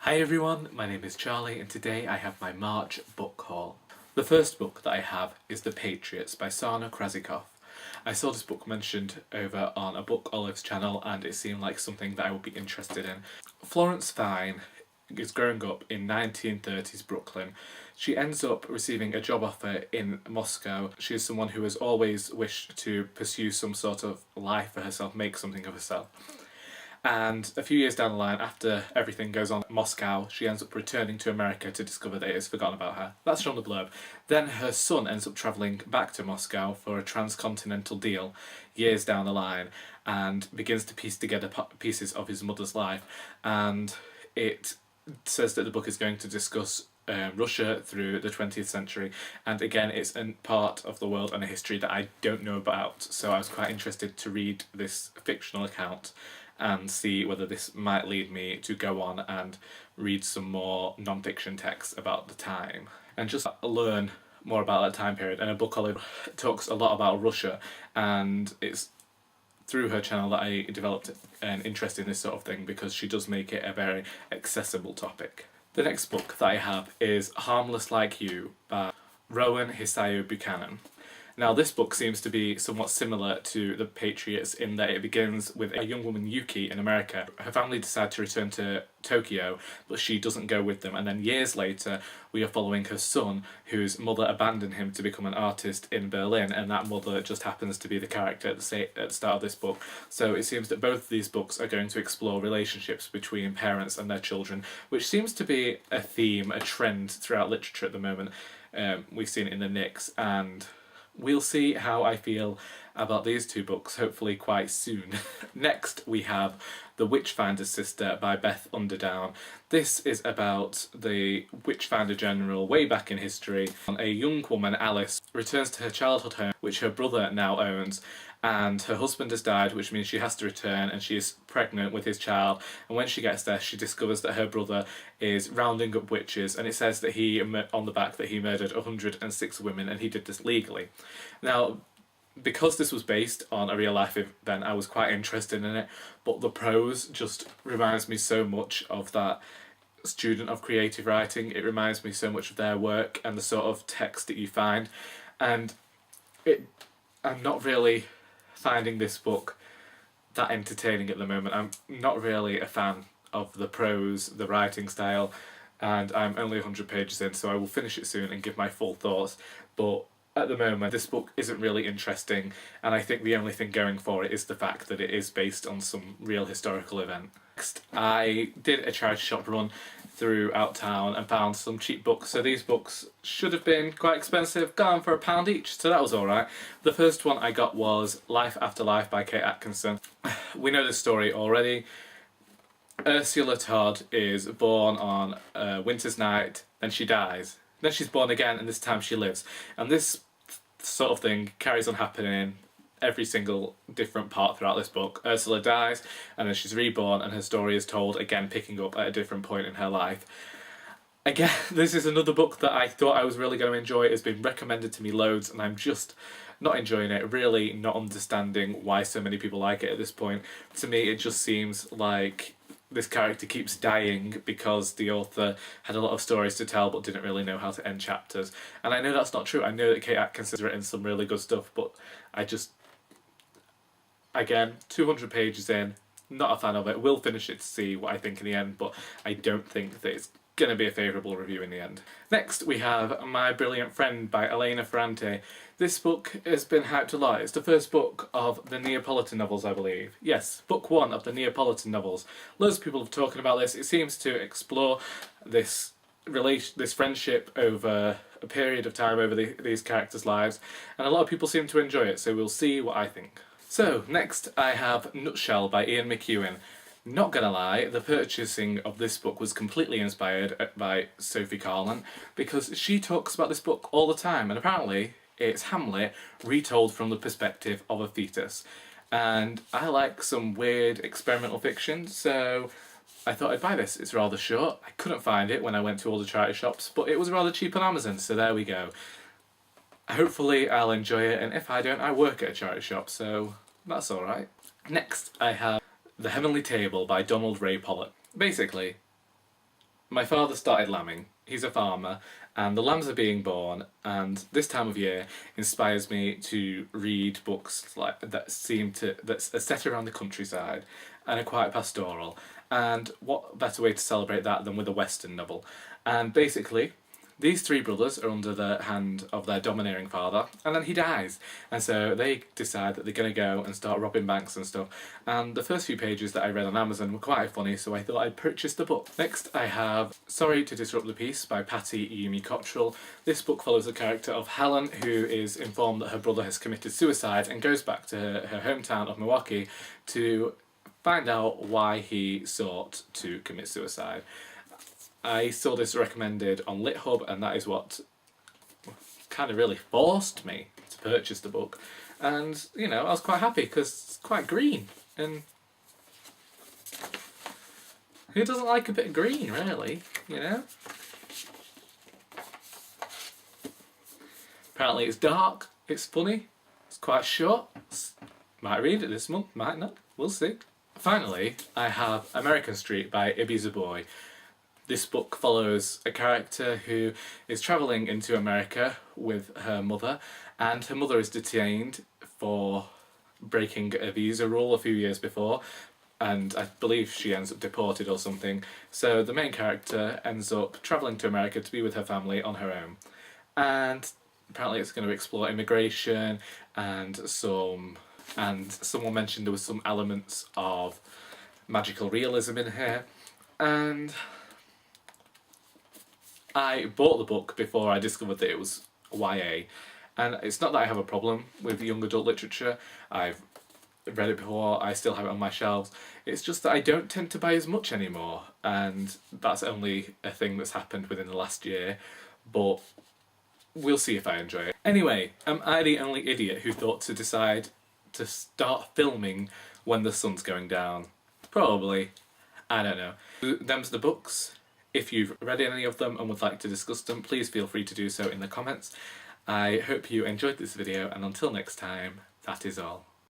Hi everyone, my name is Charlie and today I have my March book haul. The first book that I have is The Patriots by Sana Krasikov. I saw this book mentioned over on a Book Olive's channel and it seemed like something that I would be interested in. Florence Fine is growing up in 1930s Brooklyn. She ends up receiving a job offer in Moscow. She is someone who has always wished to pursue some sort of life for herself, make something of herself. And a few years down the line, after everything goes on in Moscow, she ends up returning to America to discover that it has forgotten about her. That's from the blurb. Then her son ends up travelling back to Moscow for a transcontinental deal years down the line and begins to piece together pieces of his mother's life. And it says that the book is going to discuss Russia through the 20th century, and again it's a part of the world and a history that I don't know about, so I was quite interested to read this fictional account and see whether this might lead me to go on and read some more non-fiction texts about the time and just learn more about that time period. And a book Olive talks a lot about Russia, and it's through her channel that I developed an interest in this sort of thing because she does make it a very accessible topic. The next book that I have is Harmless Like You by Rowan Hisayo Buchanan. Now this book seems to be somewhat similar to The Patriots in that it begins with a young woman, Yuki, in America. Her family decide to return to Tokyo, but she doesn't go with them, and then years later we are following her son, whose mother abandoned him to become an artist in Berlin, and that mother just happens to be the character at the start of this book. So it seems that both of these books are going to explore relationships between parents and their children, which seems to be a theme, a trend throughout literature at the moment. We've seen it in the Nicks, and we'll see how I feel about these two books, hopefully quite soon. Next we have The Witchfinder Sister by Beth Underdown. This is about the Witchfinder General way back in history. A young woman, Alice, returns to her childhood home, which her brother now owns, and her husband has died, which means she has to return, and she is pregnant with his child. And when she gets there, she discovers that her brother is rounding up witches, and it says that he, on the back, that he murdered 106 women, and he did this legally. Now, because this was based on a real life event, I was quite interested in it, but the prose just reminds me so much of that student of creative writing. It reminds me so much of their work and the sort of text that you find, and I'm not really finding this book that entertaining at the moment. I'm not really a fan of the prose, the writing style, and I'm only 100 pages in, so I will finish it soon and give my full thoughts, but at the moment this book isn't really interesting, and I think the only thing going for it is the fact that it is based on some real historical event. Next, I did a charity shop run throughout town and found some cheap books. So these books should have been quite expensive, gone for £1 each, so that was alright. The first one I got was Life After Life by Kate Atkinson. We know this story already. Ursula Todd is born on a winter's night, then she dies. Then she's born again, and this time she lives. And this sort of thing carries on happening every single different part throughout this book. Ursula dies, and then she's reborn, and her story is told again, picking up at a different point in her life. Again, this is another book that I thought I was really going to enjoy. It's been recommended to me loads, and I'm just not enjoying it, really not understanding why so many people like it at this point. To me, it just seems like this character keeps dying because the author had a lot of stories to tell but didn't really know how to end chapters. And I know that's not true. I know that Kate Atkinson's written some really good stuff, but I just, again, 200 pages in, not a fan of it. We'll finish it to see what I think in the end, but I don't think that it's going to be a favourable review in the end. Next we have My Brilliant Friend by Elena Ferrante. This book has been hyped a lot. It's the first book of the Neapolitan novels, I believe. Yes, book one of the Neapolitan novels. Loads of people have talking about this. It seems to explore this friendship over a period of time over these characters' lives, and a lot of people seem to enjoy it, so we'll see what I think. So, next I have Nutshell by Ian McEwan. Not gonna lie, the purchasing of this book was completely inspired by Sophie Carlin, because she talks about this book all the time, and apparently it's Hamlet retold from the perspective of a fetus. And I like some weird experimental fiction, so I thought I'd buy this. It's rather short. I couldn't find it when I went to all the charity shops, but it was rather cheap on Amazon, so there we go. Hopefully I'll enjoy it, and if I don't, I work at a charity shop, so that's alright. Next I have The Heavenly Table by Donald Ray Pollock. Basically, My father started lambing. He's a farmer, and the lambs are being born, and this time of year inspires me to read books like that's set around the countryside and are quite pastoral. And what better way to celebrate that than with a Western novel? And basically, these three brothers are under the hand of their domineering father, and then he dies. And so they decide that they're going to go and start robbing banks and stuff. And the first few pages that I read on Amazon were quite funny, so I thought I'd purchase the book. Next I have Sorry to Disrupt the Peace by Patty Yumi Cottrell. This book follows the character of Helen, who is informed that her brother has committed suicide and goes back to her hometown of Milwaukee to find out why he sought to commit suicide. I saw this recommended on LitHub, and that is what kind of really forced me to purchase the book. And, you know, I was quite happy because it's quite green, and who doesn't like a bit of green, really, you know? Apparently it's dark, it's funny, it's quite short. Might read it this month, might not, we'll see. Finally, I have American Street by Ibby Zaboy. This book follows a character who is travelling into America with her mother, and her mother is detained for breaking a visa rule a few years before, and I believe she ends up deported or something. So the main character ends up travelling to America to be with her family on her own. And apparently it's going to explore immigration and someone mentioned there was some elements of magical realism in here. And I bought the book before I discovered that it was YA, and it's not that I have a problem with young adult literature. I've read it before, I still have it on my shelves. It's just that I don't tend to buy as much anymore, and that's only a thing that's happened within the last year, but we'll see if I enjoy it. Anyway, am I the only idiot who thought to decide to start filming when the sun's going down? Probably. I don't know. Them's the books. If you've read any of them and would like to discuss them, please feel free to do so in the comments. I hope you enjoyed this video, and until next time, that is all.